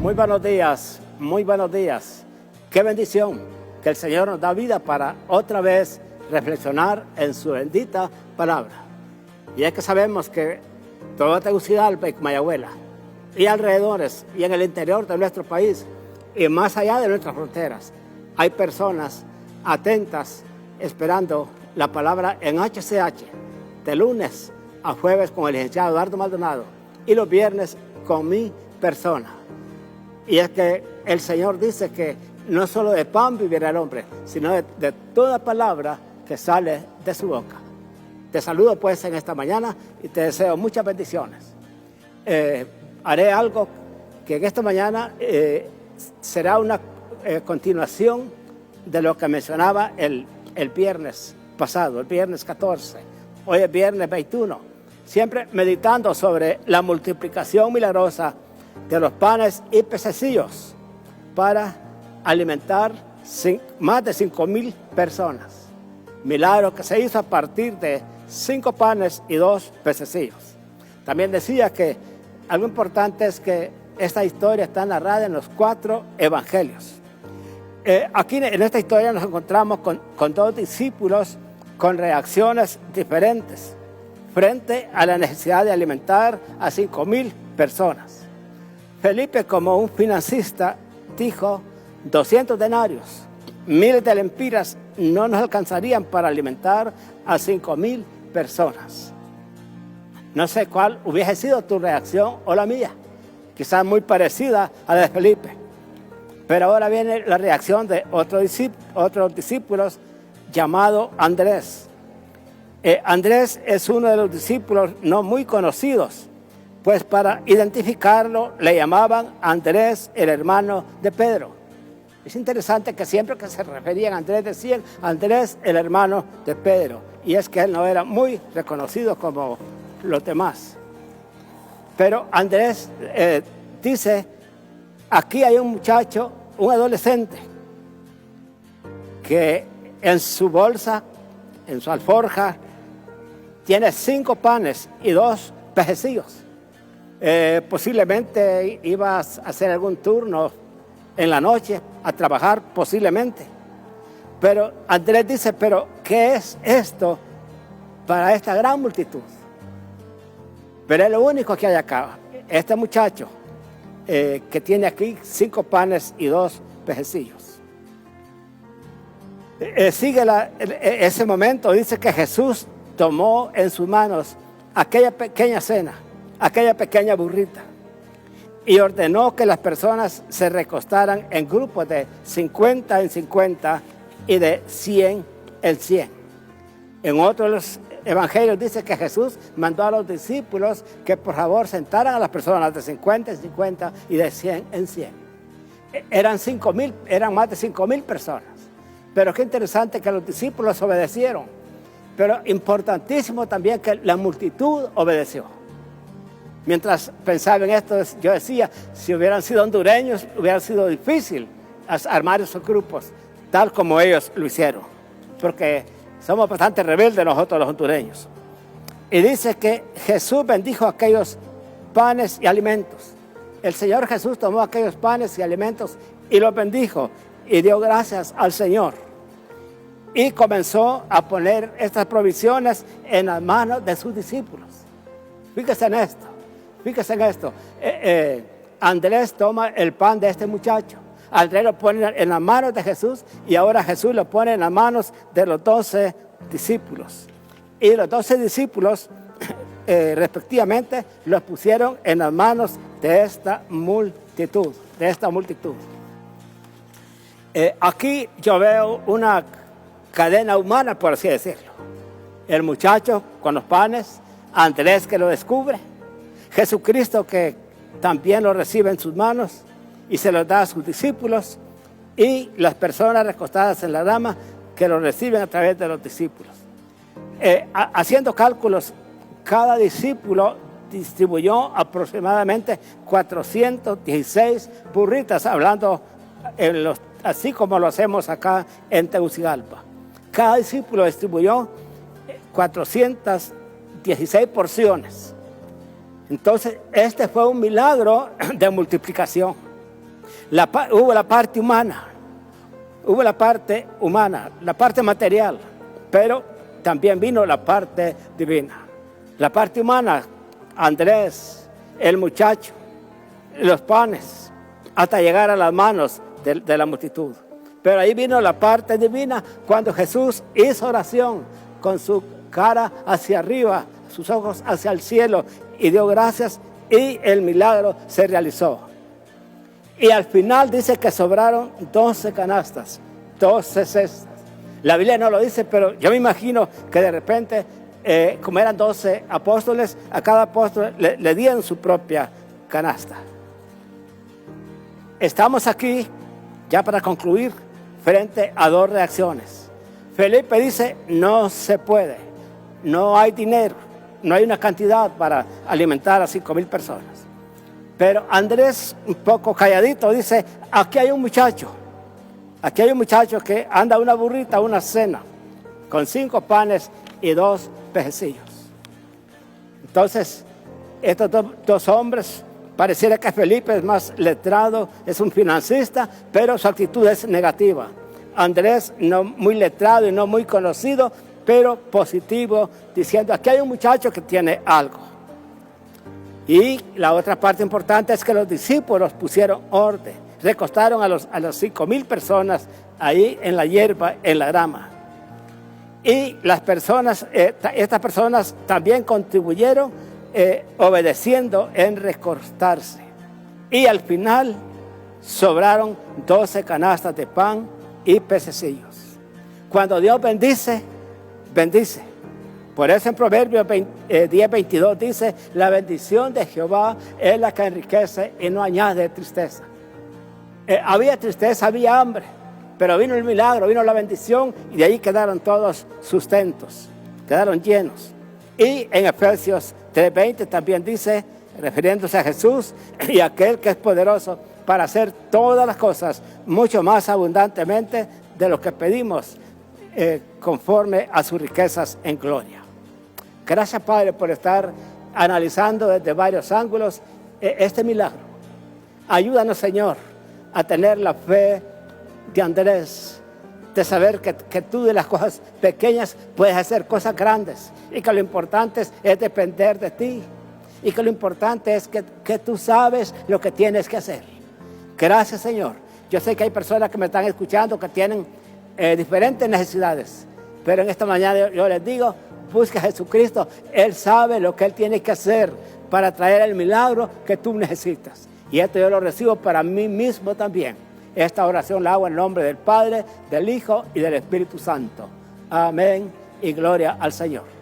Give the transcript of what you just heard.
Muy buenos días, muy buenos días. Qué bendición que el Señor nos da vida para otra vez reflexionar en su bendita palabra. Y es que sabemos que toda Tegucigalpa y Mayagüela y alrededores y en el interior de nuestro país y más allá de nuestras fronteras hay personas atentas esperando la palabra en HCH de lunes a jueves con el licenciado Eduardo Maldonado y los viernes con mi persona. Y es que el Señor dice que no solo de pan vivirá el hombre, sino de toda palabra que sale de su boca. Te saludo pues en esta mañana y te deseo muchas bendiciones. Haré algo que en esta mañana será una continuación de lo que mencionaba el viernes pasado, el viernes 14. Hoy es viernes 21. Siempre meditando sobre la multiplicación milagrosa de los panes y pececillos para alimentar más de 5,000 personas. Milagro que se hizo a partir de 5 panes y 2 pececillos. También decía que algo importante es que esta historia está narrada en los 4 evangelios. Aquí en esta historia nos encontramos con 2 discípulos con reacciones diferentes frente a la necesidad de alimentar a 5,000 personas. Felipe, como un financista, dijo: 200 denarios, miles de lempiras no nos alcanzarían para alimentar a 5,000 personas. No sé cuál hubiese sido tu reacción o la mía, quizás muy parecida a la de Felipe. Pero ahora viene la reacción de otros discípulos llamado Andrés. Andrés es uno de los discípulos no muy conocidos, pues para identificarlo le llamaban Andrés, el hermano de Pedro. Es interesante que siempre que se referían a Andrés decían Andrés, el hermano de Pedro. Y es que él no era muy reconocido como los demás. Pero Andrés dice, aquí hay un muchacho, un adolescente, que en su bolsa, en su alforja, tiene 5 panes y 2 pececillos. Posiblemente ibas a hacer algún turno en la noche a trabajar, posiblemente. Pero Andrés dice, pero ¿qué es esto para esta gran multitud? Pero es lo único que hay acá. Este muchacho que tiene aquí 5 panes y 2 pececillos. Sigue ese momento, dice que Jesús tomó en sus manos aquella pequeña cena, aquella pequeña burrita, y ordenó que las personas se recostaran en grupos de 50 en 50 y de 100 en 100. En otros evangelios dice que Jesús mandó a los discípulos que por favor sentaran a las personas de 50 en 50 y de 100 en 100. Eran más de 5,000 personas. Pero qué interesante que los discípulos obedecieron. Pero importantísimo también que la multitud obedeció. Mientras pensaba en esto, yo decía, si hubieran sido hondureños, hubiera sido difícil armar esos grupos, tal como ellos lo hicieron. Porque somos bastante rebeldes nosotros los hondureños. Y dice que Jesús bendijo aquellos panes y alimentos. El Señor Jesús tomó aquellos panes y alimentos y los bendijo y dio gracias al Señor. Y comenzó a poner estas provisiones en las manos de sus discípulos. Fíjese en esto. Fíjese en esto. Andrés toma el pan de este muchacho. Andrés lo pone en las manos de Jesús y ahora Jesús lo pone en las manos de los 12 discípulos. Y los 12 discípulos, respectivamente, los pusieron en las manos de esta multitud. Aquí yo veo una cadena humana, por así decirlo. El muchacho con los panes, Andrés que lo descubre, Jesucristo que también lo recibe en sus manos y se los da a sus discípulos, y las personas recostadas en la rama que lo reciben a través de los discípulos. Haciendo cálculos, cada discípulo distribuyó aproximadamente 416 burritas, hablando así como lo hacemos acá en Tegucigalpa. Cada discípulo distribuyó 416 porciones. Entonces, este fue un milagro de multiplicación. Hubo la parte humana, la parte material, pero también vino la parte divina. La parte humana, Andrés, el muchacho, los panes, hasta llegar a las manos de la multitud. Pero ahí vino la parte divina cuando Jesús hizo oración con su cara hacia arriba, sus ojos hacia el cielo, y dio gracias, y el milagro se realizó. Y al final dice que sobraron 12 canastas, 12 cestas. La Biblia no lo dice, pero yo me imagino que de repente, como eran 12 apóstoles, a cada apóstol le dieron su propia canasta. Estamos aquí, ya para concluir, frente a dos reacciones. Felipe dice, no se puede, no hay dinero, no hay una cantidad para alimentar a 5,000 personas. Pero Andrés, un poco calladito, dice, aquí hay un muchacho que anda una burrita, una cena, con 5 panes y 2 pececillos. Entonces, estos dos hombres, pareciera que Felipe es más letrado, es un financista, pero su actitud es negativa. Andrés, no muy letrado y no muy conocido, pero positivo, diciendo, aquí hay un muchacho que tiene algo. Y la otra parte importante es que los discípulos pusieron orden, recostaron a las 5,000 personas ahí en la hierba, en la grama. Y las personas, estas personas también contribuyeron obedeciendo en recostarse. Y al final sobraron 12 canastas de pan y pececillos. Cuando Dios bendice, bendice. Por eso en Proverbios 10:22 dice, la bendición de Jehová es la que enriquece y no añade tristeza. Había tristeza, había hambre, pero vino el milagro, vino la bendición, y de ahí quedaron todos sustentos, quedaron llenos. Y en Efesios 3:20 también dice, refiriéndose a Jesús, y aquel que es poderoso para hacer todas las cosas mucho más abundantemente de lo que pedimos, conforme a sus riquezas en gloria. Gracias, Padre, por estar analizando desde varios ángulos este milagro. Ayúdanos, Señor, a tener la fe de Andrés, de saber que tú de las cosas pequeñas puedes hacer cosas grandes, y que lo importante es depender de ti, y que lo importante es que tú sabes lo que tienes que hacer. Gracias, Señor. Yo sé que hay personas que me están escuchando que tienen diferentes necesidades, pero en esta mañana yo les digo, busca a Jesucristo. Él sabe lo que Él tiene que hacer para traer el milagro que tú necesitas. Y esto yo lo recibo para mí mismo también. Esta oración la hago en nombre del Padre, del Hijo y del Espíritu Santo. Amén y gloria al Señor.